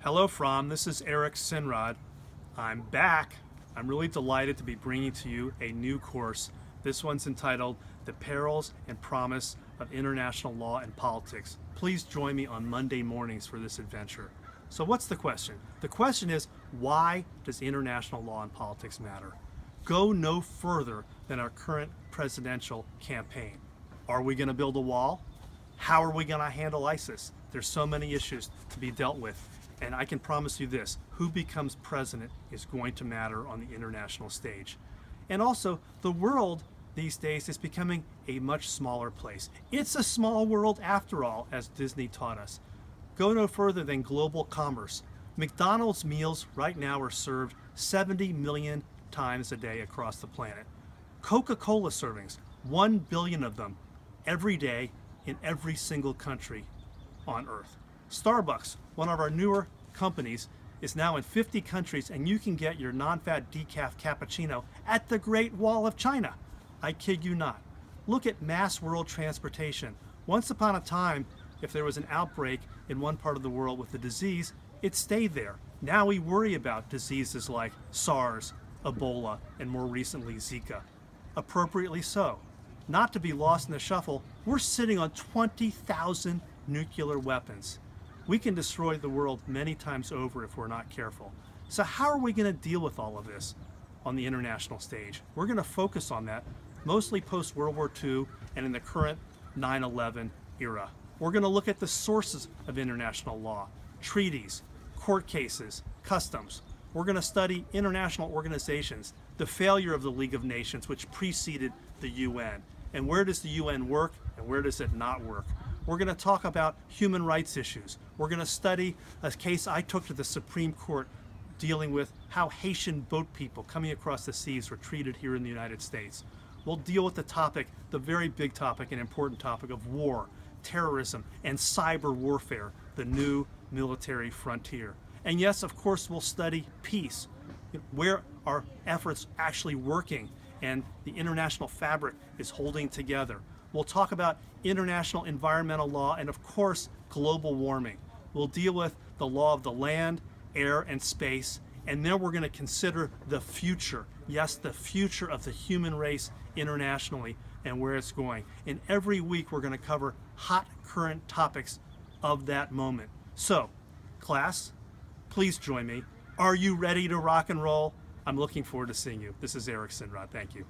Hello, Fromm. This is Sinrod. I'm back. I'm really delighted to be bringing to you a new course. This one's entitled The Perils and Promise of International Law and Politics. Please join me on Monday mornings for this adventure. So what's the question? The question is, why does international law and politics matter? Go no further than our current presidential campaign. Are we going to build a wall? How are we going to handle ISIS? There's so many issues to be dealt with. And I can promise you this, who becomes president is going to matter on the international stage. And also, the world these days is becoming a much smaller place. It's a small world after all, as Disney taught us. Go no further than global commerce. McDonald's meals right now are served 70 million times a day across the planet. Coca-Cola servings, 1 billion of them every day in every single country on Earth. Starbucks, one of our newer companies, is now in 50 countries, and you can get your non-fat decaf cappuccino at the Great Wall of China. I kid you not. Look at mass world transportation. Once upon a time, if there was an outbreak in one part of the world with a disease, it stayed there. Now we worry about diseases like SARS, Ebola, and more recently Zika. Appropriately so. Not to be lost in the shuffle, we're sitting on 20,000 nuclear weapons. We can destroy the world many times over if we're not careful. So how are we going to deal with all of this on the international stage? We're going to focus on that, mostly post-World War II and in the current 9/11 era. We're going to look at the sources of international law, treaties, court cases, customs. We're going to study international organizations, the failure of the League of Nations, which preceded the UN, and where does the UN work and where does it not work. We're going to talk about human rights issues. We're going to study a case I took to the Supreme Court dealing with how Haitian boat people coming across the seas were treated here in the United States. We'll deal with the topic, the very big topic and important topic of war, terrorism, and cyber warfare, the new military frontier. And yes, of course, we'll study peace, where our efforts actually working and the international fabric is holding together. We'll talk about international environmental law and, of course, global warming. We'll deal with the law of the land, air, and space, and then we're going to consider the future. Yes, the future of the human race internationally and where it's going. And every week we're going to cover hot current topics of that moment. So, class, please join me. Are you ready to rock and roll? I'm looking forward to seeing you. This is Sinrod. Thank you.